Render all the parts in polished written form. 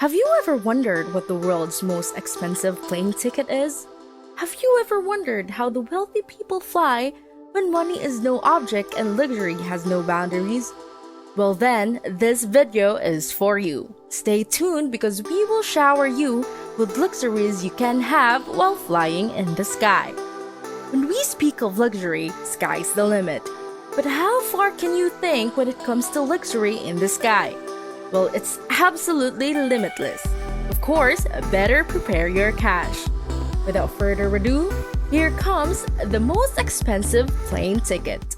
Have you ever wondered what the world's most expensive plane ticket is? Have you ever wondered how the wealthy people fly when money is no object and luxury has no boundaries? Well, then, this video is for you. Stay tuned because we will shower you with luxuries you can have while flying in the sky. When we speak of luxury, sky's the limit. But how far can you think when it comes to luxury in the sky? Well, it's absolutely limitless. Of course, better prepare your cash. Without further ado, here comes the most expensive plane ticket.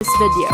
this video.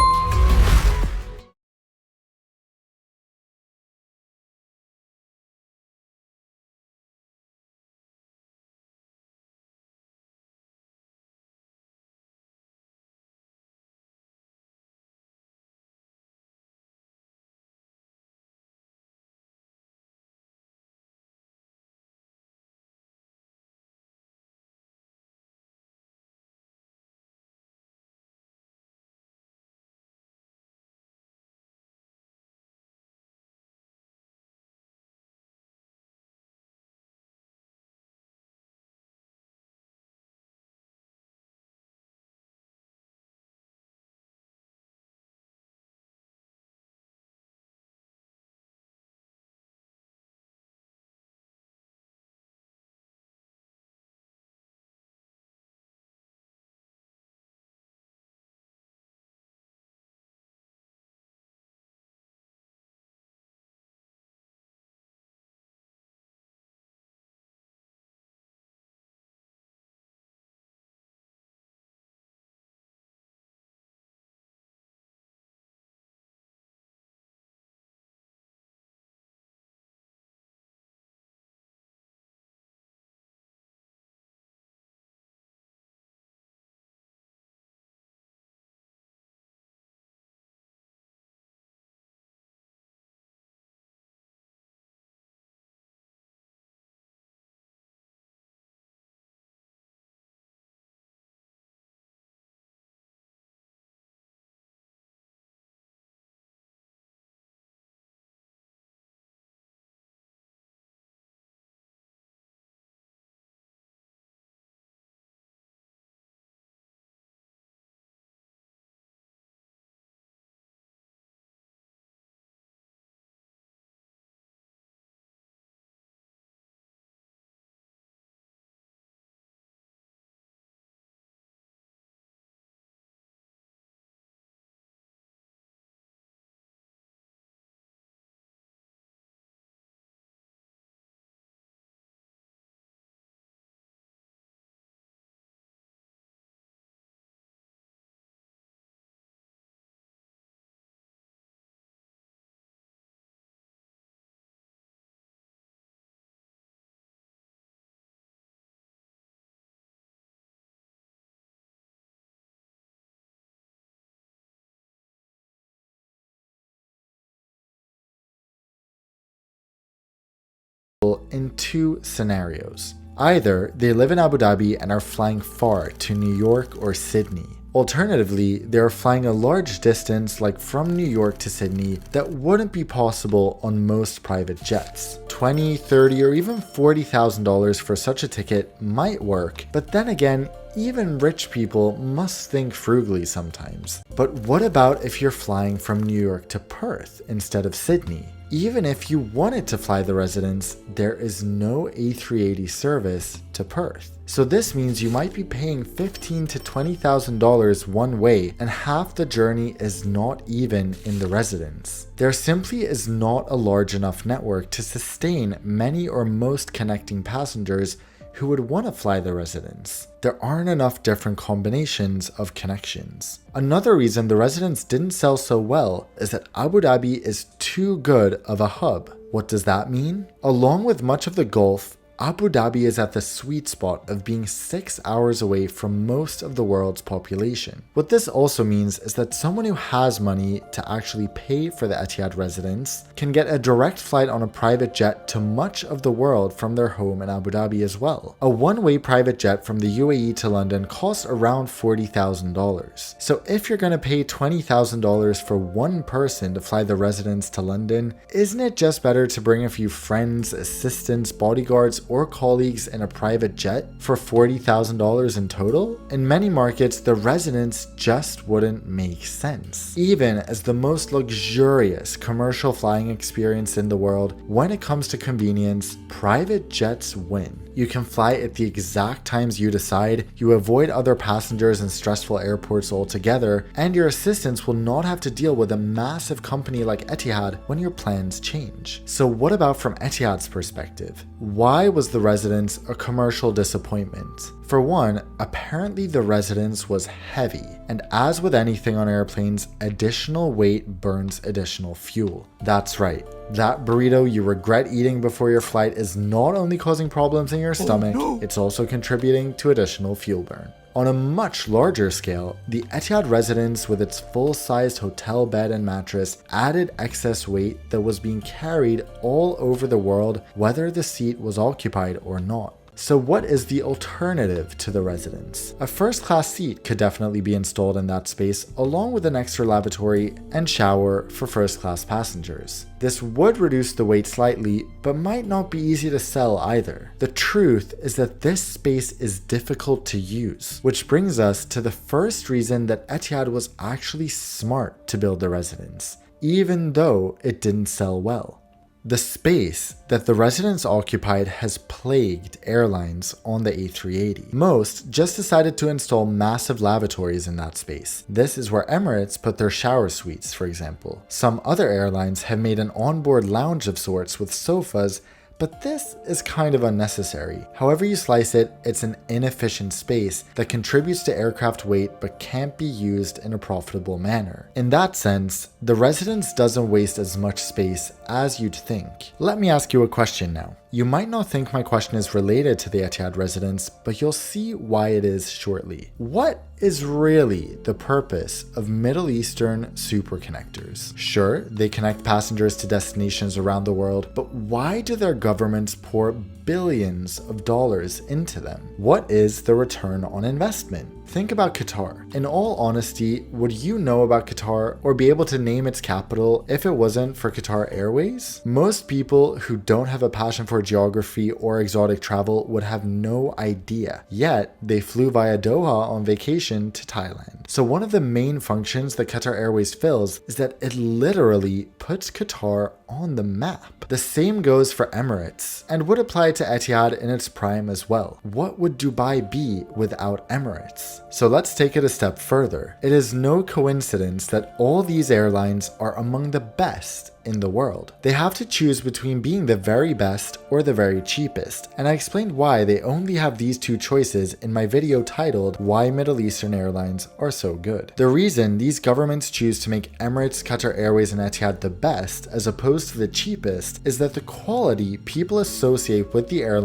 In two scenarios. Either they live in Abu Dhabi and are flying far to New York or Sydney. Alternatively, they are flying a large distance like from New York to Sydney that wouldn't be possible on most private jets. $20, $30, or even $40,000 for such a ticket might work, but then again, even rich people must think frugally sometimes. But what about if you're flying from New York to Perth instead of Sydney? Even if you wanted to fly the residents, there is no A380 service to Perth. So this means you might be paying $15,000 to $20,000 one way, and half the journey is not even in the residence. There simply is not a large enough network to sustain many or most connecting passengers who would want to fly the residents. There aren't enough different combinations of connections. Another reason the residents didn't sell so well is that Abu Dhabi is too good of a hub. What does that mean? Along with much of the Gulf, Abu Dhabi is at the sweet spot of being 6 hours away from most of the world's population. What this also means is that someone who has money to actually pay for the Etihad residence can get a direct flight on a private jet to much of the world from their home in Abu Dhabi as well. A one-way private jet from the UAE to London costs around $40,000. So if you're going to pay $20,000 for one person to fly the residence to London, isn't it just better to bring a few friends, assistants, bodyguards, or colleagues in a private jet for $40,000 in total? In many markets, the residence just wouldn't make sense. Even as the most luxurious commercial flying experience in the world, when it comes to convenience, private jets win. You can fly at the exact times you decide, you avoid other passengers in stressful airports altogether, and your assistants will not have to deal with a massive company like Etihad when your plans change. So what about from Etihad's perspective? Why was the residence a commercial disappointment? For one, apparently the residence was heavy, and as with anything on airplanes, additional weight burns additional fuel. That's right, that burrito you regret eating before your flight is not only causing problems in your stomach, it's also contributing to additional fuel burn. On a much larger scale, the Etihad residence with its full-sized hotel bed and mattress added excess weight that was being carried all over the world whether the seat was occupied or not. So what is the alternative to the residence? A first-class seat could definitely be installed in that space along with an extra lavatory and shower for first-class passengers. This would reduce the weight slightly, but might not be easy to sell either. The truth is that this space is difficult to use, which brings us to the first reason that Etihad was actually smart to build the residence, even though it didn't sell well. The space that the residence occupied has plagued airlines on the A380. Most just decided to install massive lavatories in that space. This is where Emirates put their shower suites, for example. Some other airlines have made an onboard lounge of sorts with sofas, but this is kind of unnecessary. However you slice it, it's an inefficient space that contributes to aircraft weight but can't be used in a profitable manner. In that sense, the residence doesn't waste as much space as you'd think. Let me ask you a question now. You might not think my question is related to the Etihad residence, but you'll see why it is shortly. What is really the purpose of Middle Eastern superconnectors? Sure, they connect passengers to destinations around the world, but why do their governments pour billions of dollars into them? What is the return on investment? Think about Qatar. In all honesty, would you know about Qatar or be able to name its capital if it wasn't for Qatar Airways? Most people who don't have a passion for geography or exotic travel would have no idea. Yet, they flew via Doha on vacation to Thailand. So one of the main functions that Qatar Airways fills is that it literally puts Qatar on the map. The same goes for Emirates and would apply to Etihad in its prime as well. What would Dubai be without Emirates? So let's take it a step further. It is no coincidence that all these airlines are among the best in the world. They have to choose between being the very best or the very cheapest, and I explained why they only have these two choices in my video titled Why Middle Eastern Airlines Are So Good. The reason these governments choose to make Emirates, Qatar Airways, and Etihad the best as opposed to the cheapest is that the quality people associate with the airline